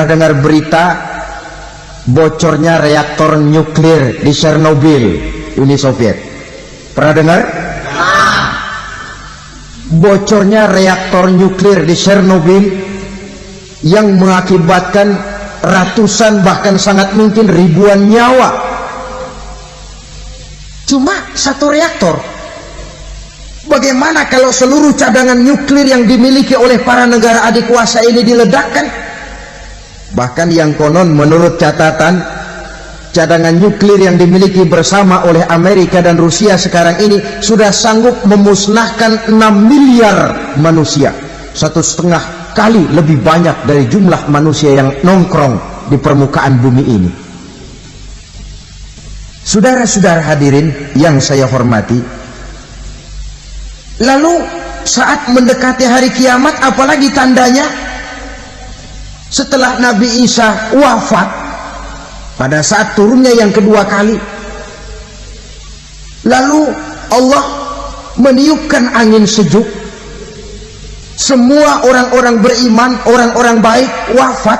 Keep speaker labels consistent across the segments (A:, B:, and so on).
A: dengar berita bocornya reaktor nuklir di Chernobyl, Uni Soviet? Pernah dengar? Bocornya reaktor nuklir di Chernobyl yang mengakibatkan ratusan bahkan sangat mungkin ribuan nyawa. Cuma satu reaktor. Bagaimana kalau seluruh cadangan nuklir yang dimiliki oleh para negara adik kuasa ini diledakkan? Bahkan yang konon menurut catatan, cadangan nuklir yang dimiliki bersama oleh Amerika dan Rusia sekarang ini sudah sanggup memusnahkan 6 miliar manusia, 1,5 kali lebih banyak dari jumlah manusia yang nongkrong di permukaan bumi ini. Saudara-saudara hadirin yang saya hormati, lalu saat mendekati hari kiamat, apalagi tandanya? Setelah Nabi Isa wafat, pada saat turunnya yang kedua kali, lalu Allah meniupkan angin sejuk. Semua orang-orang beriman, orang-orang baik wafat,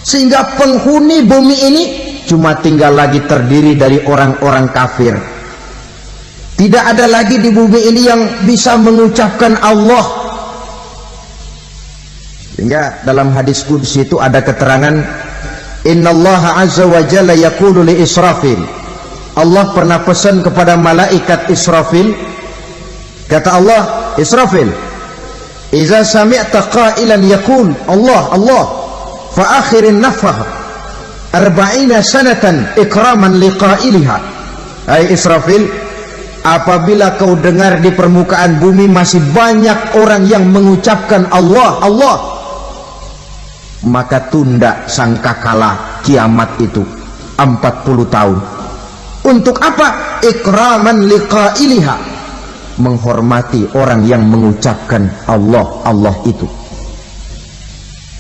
A: sehingga penghuni bumi ini cuma tinggal lagi terdiri dari orang-orang kafir. Tidak ada lagi di bumi ini yang bisa mengucapkan Allah. Sehingga dalam hadis qudsi itu ada keterangan, innallaha azza wa jalla yaqulu li Israfil. Allah pernah pesan kepada malaikat Israfil, kata Allah, Israfil, iza sami'ta qailan yaqul Allah Allah fa akhirin nafah 40 sanatan ikraman liqailiha. Hai Israfil, apabila kau dengar di permukaan bumi masih banyak orang yang mengucapkan Allah Allah, maka tunda sangkakala kiamat itu 40 tahun. Untuk apa? Ikraman liqailiha, menghormati orang yang mengucapkan Allah Allah itu.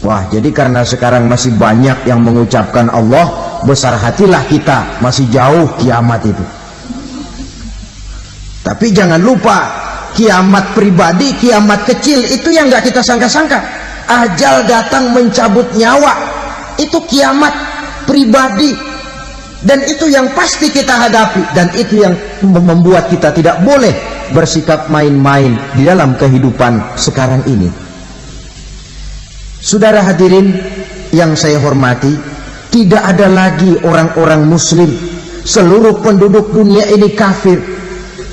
A: Wah, jadi karena sekarang masih banyak yang mengucapkan Allah, besar hatilah kita, masih jauh kiamat itu. Tapi jangan lupa, kiamat pribadi, kiamat kecil itu yang gak kita sangka-sangka. Ajal datang mencabut nyawa, itu kiamat pribadi, dan itu yang pasti kita hadapi, dan itu yang membuat kita tidak boleh bersikap main-main di dalam kehidupan sekarang ini. Saudara hadirin yang saya hormati, tidak ada lagi orang-orang muslim, seluruh penduduk dunia ini kafir.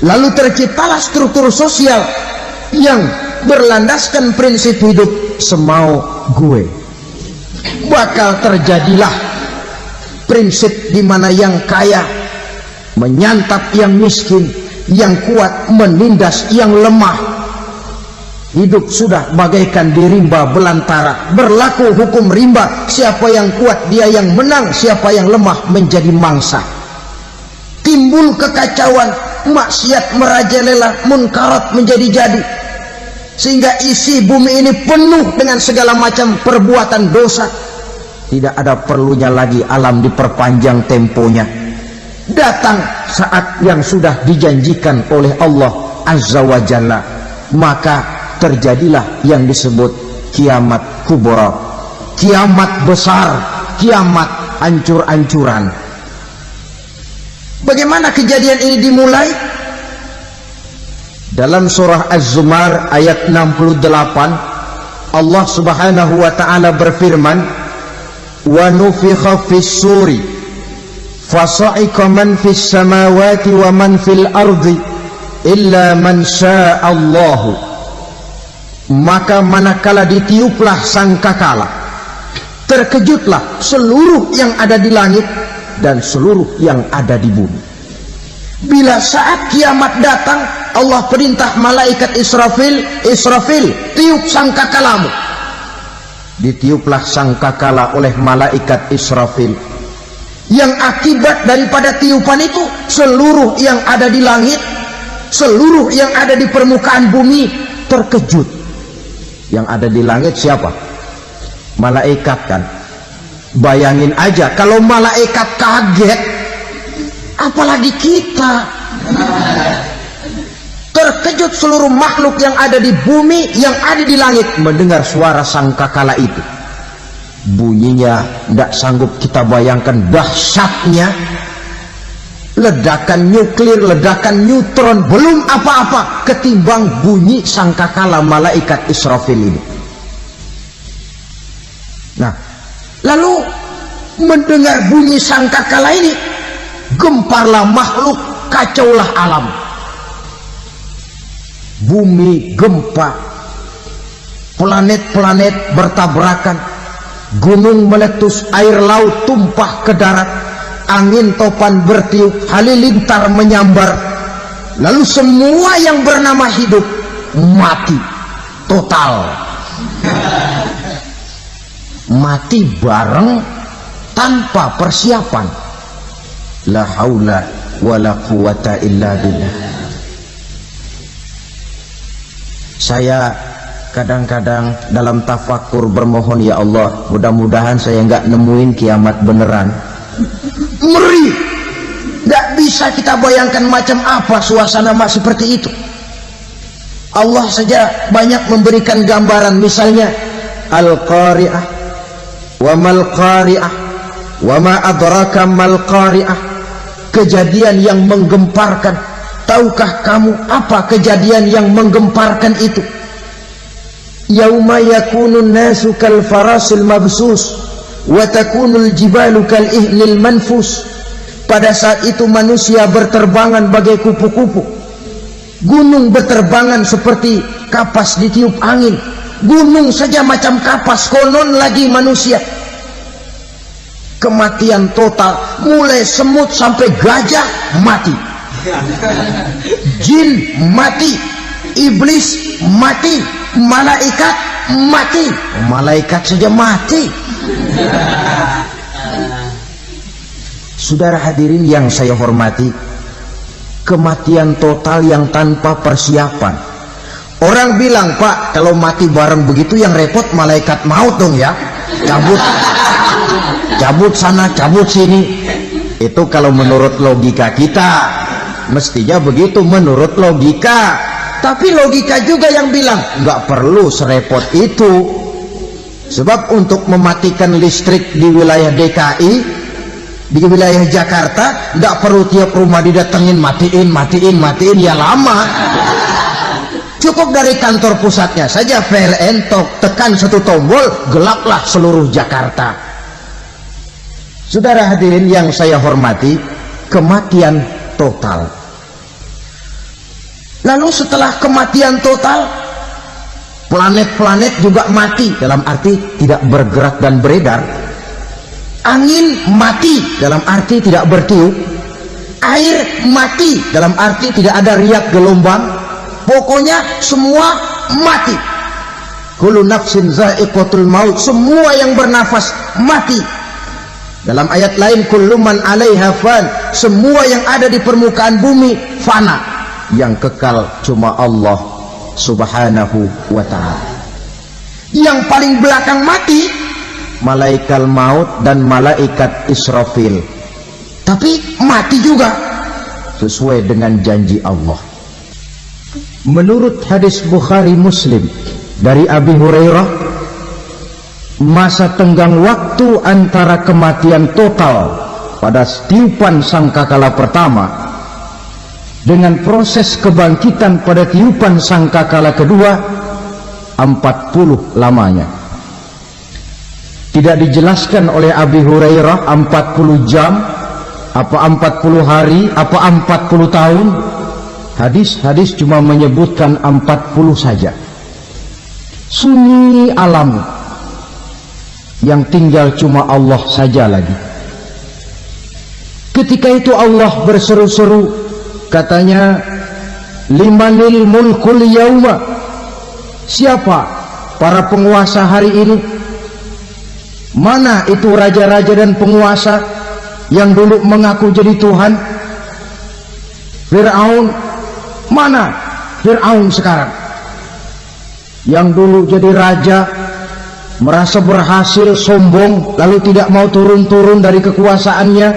A: Lalu terciptalah struktur sosial yang berlandaskan prinsip hidup semau gue. Bakal terjadilah prinsip di mana yang kaya menyantap yang miskin, yang kuat menindas yang lemah. Hidup sudah bagaikan di rimba belantara, berlaku hukum rimba, siapa yang kuat dia yang menang, siapa yang lemah menjadi mangsa. Timbul kekacauan, maksiat merajalela, munkarat menjadi-jadi, sehingga isi bumi ini penuh dengan segala macam perbuatan dosa. Tidak ada perlunya lagi alam diperpanjang temponya. Datang saat yang sudah dijanjikan oleh Allah Azza wa Jalla, maka terjadilah yang disebut kiamat kubra, kiamat besar, kiamat hancur-hancuran. Bagaimana kejadian ini dimulai? Dalam surah Az-Zumar ayat 68, Allah Subhanahu wa taala berfirman, "Wa nufikha fis-suri fasa'iqa man fis samawati wa man fil ardi illa man syaa Allah." Maka manakala ditiuplah sangkakala, terkejutlah seluruh yang ada di langit dan seluruh yang ada di bumi. Bila saat kiamat datang, Allah perintah malaikat Israfil, Israfil, tiup sangkakalamu. Ditiuplah sangkakala oleh malaikat Israfil. Yang akibat daripada tiupan itu, seluruh yang ada di langit, seluruh yang ada di permukaan bumi terkejut. Yang ada di langit siapa? Malaikat kan. Bayangin aja kalau malaikat kaget, apalagi kita. Terkejut seluruh makhluk yang ada di bumi, yang ada di langit mendengar suara sangkakala itu. bunyinya tidak sanggup kita bayangkan dahsyatnya. Ledakan nuklir, ledakan neutron, belum apa-apa ketimbang bunyi sangkakala malaikat Israfil ini. Nah, lalu mendengar bunyi sangkakala ini, gemparlah makhluk, kacaulah alam. Bumi gempa, planet-planet bertabrakan, gunung meletus, air laut tumpah ke darat, angin topan bertiup, halilintar menyambar. Lalu semua yang bernama hidup mati total. Mati bareng tanpa persiapan. La haula wala quwata illa billah. Saya kadang-kadang dalam tafakur bermohon, ya Allah, mudah-mudahan saya nggak nemuin kiamat beneran. Ngeri, nggak bisa kita bayangkan macam apa suasana seperti itu. Allah saja banyak memberikan gambaran, misalnya Al-Qari'ah, wa mal qari'ah, wa ma adraka mal qari'ah. Kejadian yang menggemparkan. Tahukah kamu apa kejadian yang menggemparkan itu? Yauma yakunun nasu kal farasil mabsus wa takunul jibalu kal ihnil manfus. Pada saat itu manusia berterbangan bagai kupu-kupu, gunung berterbangan seperti kapas ditiup angin. Gunung saja macam kapas, konon lagi manusia. Kematian total, mulai semut sampai gajah mati, jin mati, iblis mati, malaikat mati. Malaikat saja mati. Saudara hadirin yang saya hormati, kematian total yang tanpa persiapan. Orang bilang, Pak, kalau mati bareng begitu yang repot malaikat maut dong ya, cabut sana, cabut sini. Itu kalau menurut logika kita, mestinya begitu menurut logika. Tapi logika juga yang bilang nggak perlu serepot itu. Sebab untuk mematikan listrik di wilayah DKI, di wilayah Jakarta, nggak perlu tiap rumah didatengin matiin, ya lama. Cukup dari kantor pusatnya saja PLN, tekan satu tombol, gelaplah seluruh Jakarta. Saudara hadirin yang saya hormati, kematian total. Lalu setelah kematian total, planet-planet juga mati, dalam arti tidak bergerak dan beredar. Angin mati, dalam arti tidak bertiup. Air mati, dalam arti tidak ada riak gelombang. Pokoknya semua mati. Kullu nafsin za'iqatul maut, semua yang bernafas mati. Dalam ayat lain, kullu man 'alaiha fan, semua yang ada di permukaan bumi fana. Yang kekal cuma Allah Subhanahu wa ta'ala. Yang paling belakang mati malaikat maut dan malaikat Israfil. Tapi mati juga sesuai dengan janji Allah. Menurut hadis Bukhari Muslim dari Abi Hurairah, masa tenggang waktu antara kematian total pada tiupan sangkakala pertama dengan proses kebangkitan pada tiupan sangkakala kedua 40 lamanya. Tidak dijelaskan oleh Abi Hurairah 40 jam, apa 40 hari, apa 40 tahun. Hadis-hadis cuma menyebutkan 40 saja. Sunyi alam, yang tinggal cuma Allah saja lagi. Ketika itu Allah berseru-seru, katanya, limanil mulkul yauma, siapa para penguasa hari ini? Mana itu raja-raja dan penguasa yang dulu mengaku jadi Tuhan? Fir'aun, mana Fir'aun sekarang? Yang dulu jadi raja, merasa berhasil, sombong, lalu tidak mau turun-turun dari kekuasaannya,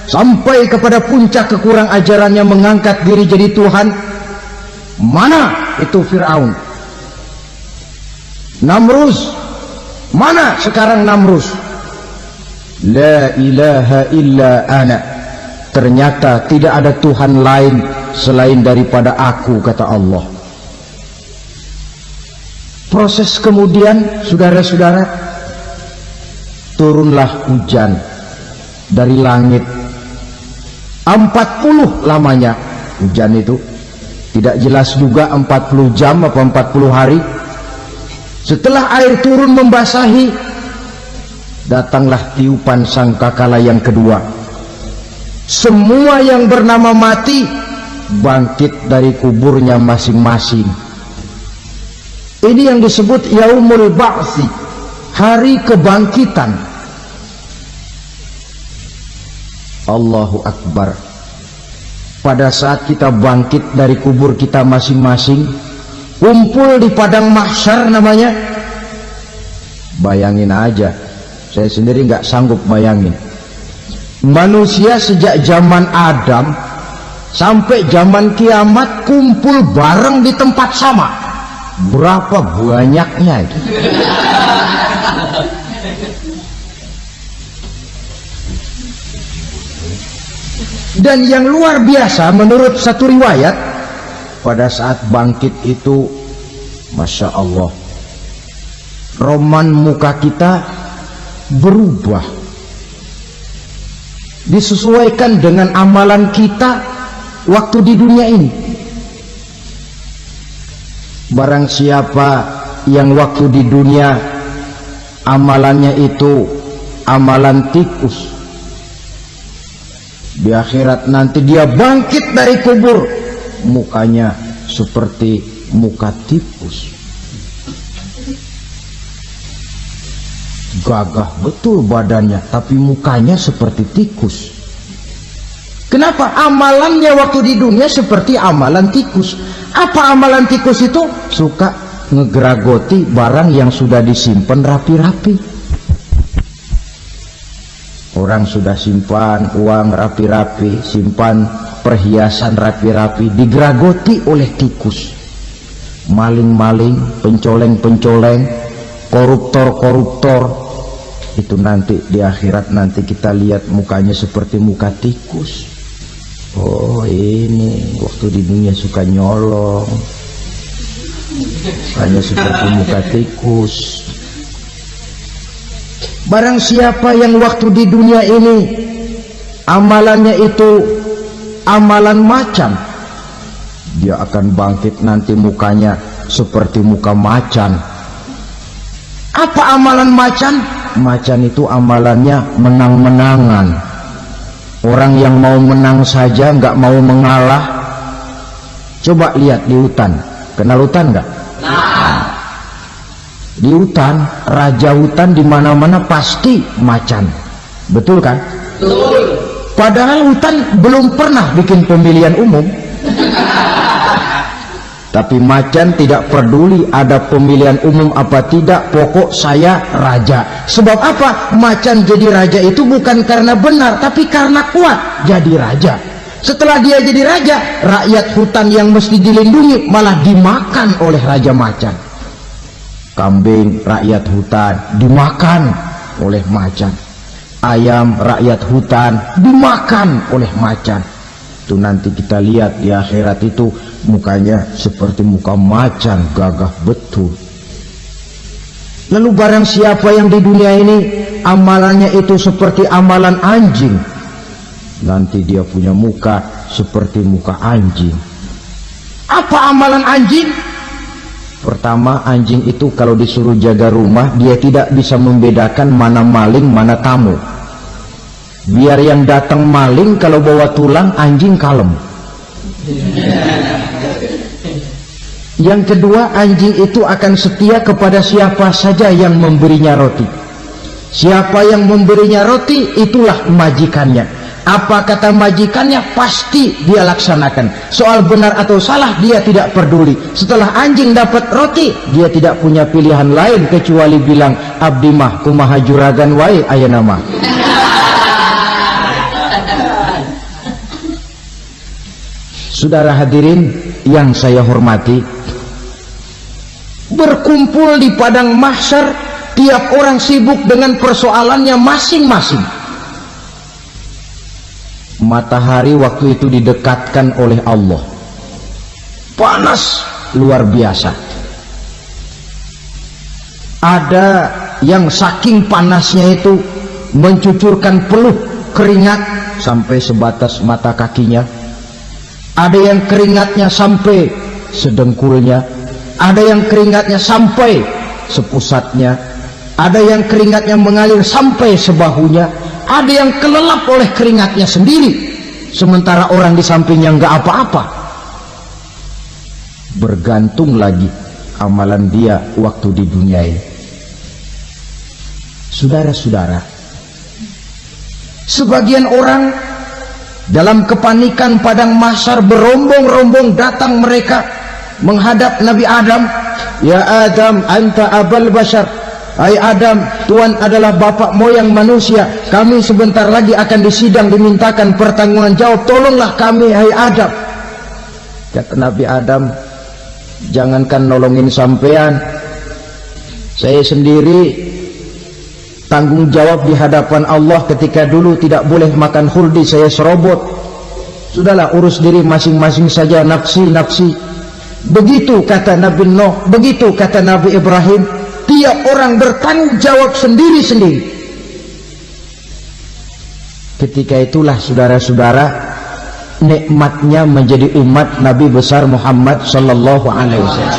A: sampai kepada puncak kekurang ajarannya mengangkat diri jadi Tuhan. Mana itu Fir'aun? Namrus, Mana sekarang Namrus? La ilaha illa ana. Ternyata tidak ada Tuhan lain selain daripada aku, kata Allah. Proses kemudian, saudara-saudara, turunlah hujan dari langit. 40 lamanya hujan itu. Tidak jelas juga 40 jam apa 40 hari. Setelah air turun membasahi, datanglah tiupan sangkakala yang kedua. Semua yang bernama mati bangkit dari kuburnya masing-masing. Ini yang disebut Yaumul Ba'thi, hari kebangkitan. Allahu Akbar. Pada saat kita bangkit dari kubur kita masing-masing, kumpul di padang mahsyar namanya. Bayangin aja, saya sendiri nggak sanggup bayangin. Manusia sejak zaman Adam sampai zaman kiamat kumpul bareng di tempat sama. Berapa banyaknya itu? Dan yang luar biasa menurut satu riwayat, pada saat bangkit itu, Masya Allah, roman muka kita berubah, disesuaikan dengan amalan kita waktu di dunia ini. Barang siapa yang waktu di dunia amalannya itu amalan tikus, di akhirat nanti dia bangkit dari kubur, mukanya seperti muka tikus. Gagah betul badannya, tapi mukanya seperti tikus. Kenapa? Amalannya waktu di dunia seperti amalan tikus. Apa amalan tikus itu? Suka ngegeragoti barang yang sudah disimpan rapi-rapi. Orang sudah simpan uang rapi-rapi, simpan perhiasan rapi-rapi, digeragoti oleh tikus. Maling-maling, pencoleng-pencoleng, koruptor-koruptor, itu nanti di akhirat nanti kita lihat mukanya seperti muka tikus. Oh, ini waktu di dunia suka nyolong, hanya seperti muka tikus. Barang siapa yang waktu di dunia ini amalannya itu amalan macan, dia akan bangkit nanti mukanya seperti muka macan. Apa amalan macan? Macan itu amalannya menang-menangan. Orang yang mau menang saja, nggak mau mengalah. Coba lihat di hutan, kenal hutan nggak? Nah. Di hutan, raja hutan di mana-mana pasti macan, betul kan? Betul. Padahal hutan belum pernah bikin pemilihan umum. Tapi macan tidak peduli ada pemilihan umum apa tidak, pokok saya raja. Sebab apa? Macan jadi raja itu bukan karena benar, tapi karena kuat jadi raja. Setelah dia jadi raja, rakyat hutan yang mesti dilindungi malah dimakan oleh raja macan. Kambing rakyat hutan dimakan oleh macan. Ayam rakyat hutan dimakan oleh macan. Itu nanti kita lihat di akhirat itu mukanya seperti muka macan, gagah betul. Lalu barang siapa yang di dunia ini amalannya itu seperti amalan anjing, nanti dia punya muka seperti muka anjing. Apa amalan anjing? Pertama, anjing itu kalau disuruh jaga rumah, dia tidak bisa membedakan mana maling mana tamu. Biar yang datang maling, kalau bawa tulang, anjing kalem. Yang kedua, anjing itu akan setia kepada siapa saja yang memberinya roti. Siapa yang memberinya roti, itulah majikannya. Apa kata majikannya, pasti dia laksanakan. Soal benar atau salah, dia tidak peduli. Setelah anjing dapat roti, dia tidak punya pilihan lain kecuali bilang, abdi mah kumaha juragan wae ayeuna mah. Saudara hadirin yang saya hormati, berkumpul di padang mahsyar Tiap orang sibuk dengan persoalannya masing-masing. Matahari waktu itu didekatkan oleh Allah, panas luar biasa. Ada yang saking panasnya itu mencucurkan peluh keringat sampai sebatas mata kakinya. Ada yang keringatnya sampai sedengkulnya, ada yang keringatnya sampai sepusatnya, ada yang keringatnya mengalir sampai sebahunya, ada yang kelelap oleh keringatnya sendiri, sementara orang di sampingnya nggak apa-apa. Bergantung lagi amalan dia waktu di dunia ini. Saudara-saudara, sebagian orang dalam kepanikan padang mahsyar berombong-rombong datang mereka menghadap Nabi Adam. Ya Adam, anta abal bashar. Hai Adam, Tuhan adalah bapak moyang manusia. Kami sebentar lagi akan disidang, dimintakan pertanggungan jawab. Tolonglah kami, hai Adam. Kata Nabi Adam, jangankan nolongin sampean, saya sendiri tanggung jawab di hadapan Allah. Ketika dulu tidak boleh makan khuldi, saya serobot. Sudahlah, urus diri masing-masing saja, nafsi. Begitu kata Nabi Nuh, begitu kata Nabi Ibrahim. Tiap orang bertanggung jawab sendiri-sendiri. Ketika itulah saudara-saudara, nikmatnya menjadi umat Nabi besar Muhammad sallallahu alaihi wasallam.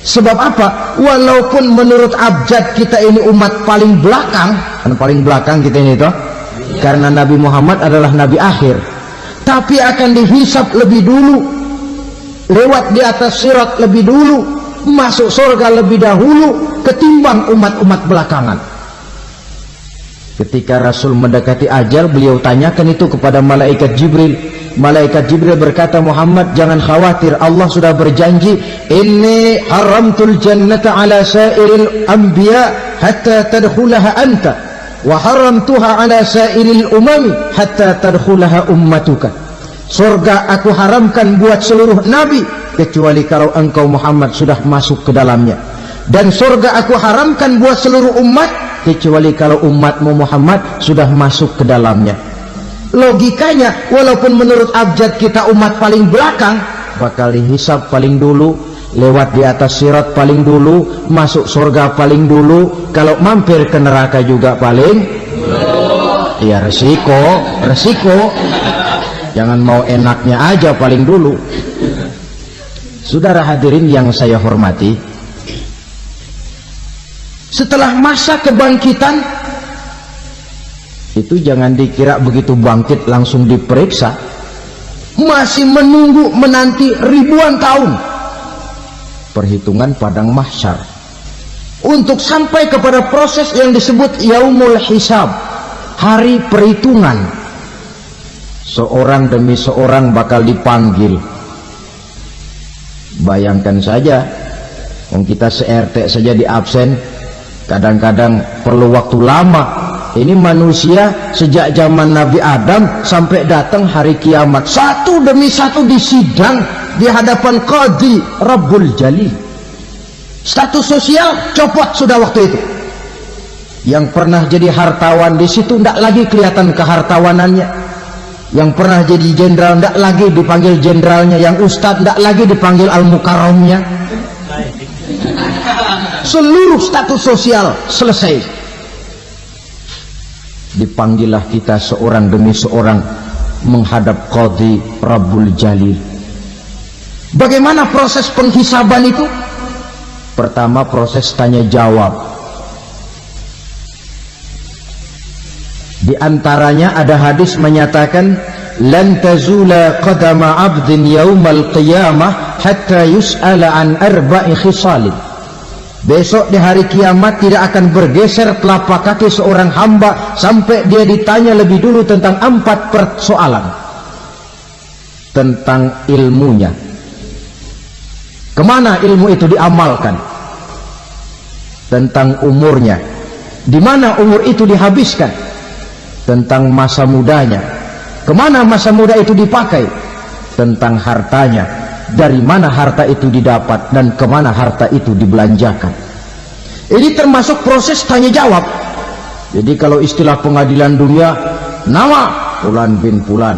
A: Sebab apa? Walaupun menurut abjad kita ini umat paling belakang, kan paling belakang kita ini toh, karena Nabi Muhammad adalah Nabi akhir, tapi akan dihisap lebih dulu, lewat di atas sirat lebih dulu, masuk surga lebih dahulu ketimbang umat-umat belakangan. Ketika Rasul mendekati ajal, beliau tanyakan itu kepada malaikat Jibril. Malaikat Jibril berkata, Muhammad, jangan khawatir, Allah sudah berjanji, inni haramtul jannata ala sairil anbiya hatta tadkhulaha anta wa haramtuha ala sairil umami hatta tadkhulaha ummatuka. Surga aku haramkan buat seluruh nabi kecuali kalau engkau Muhammad sudah masuk ke dalamnya, dan surga aku haramkan buat seluruh umat kecuali kalau umatmu Muhammad sudah masuk ke dalamnya. Logikanya, walaupun menurut abjad kita umat paling belakang, bakal dihisab paling dulu, lewat di atas sirat paling dulu, masuk surga paling dulu, kalau mampir ke neraka juga paling dulu. Ya resiko. Jangan mau enaknya aja paling dulu. Saudara hadirin yang saya hormati, setelah masa kebangkitan itu jangan dikira begitu bangkit langsung diperiksa, masih menunggu menanti ribuan tahun perhitungan padang mahsyar untuk sampai kepada proses yang disebut yaumul hisab, hari perhitungan. Seorang demi seorang bakal dipanggil. Bayangkan saja, kita se-RT saja di absen, kadang-kadang perlu waktu lama. Ini manusia sejak zaman Nabi Adam sampai datang hari kiamat, satu demi satu disidang di hadapan Qadhi Rabbul Jalil. Status sosial copot sudah waktu itu. Yang pernah jadi hartawan di situ tidak lagi kelihatan kehartawanannya. Yang pernah jadi jenderal tidak lagi dipanggil jenderalnya. Yang ustadz tidak lagi dipanggil al-mukarramnya. Seluruh status sosial selesai. Dipanggillah kita seorang demi seorang menghadap Qadhi Rabbul Jalil. Bagaimana proses penghisaban itu? Pertama, proses tanya jawab. Di antaranya ada hadis menyatakan, lan tazula qadama 'abdin yaumal qiyamah hatta yus'ala an arba'i khisalin. Besok di hari kiamat tidak akan bergeser telapak kaki seorang hamba sampai dia ditanya lebih dulu tentang 4 persoalan. Tentang ilmunya, kemana ilmu itu diamalkan. Tentang umurnya, di mana umur itu dihabiskan. Tentang masa mudanya, kemana masa muda itu dipakai. Tentang hartanya, dari mana harta itu didapat dan kemana harta itu dibelanjakan. Ini termasuk proses tanya jawab. Jadi kalau istilah pengadilan dunia, nama Fulan bin Fulan.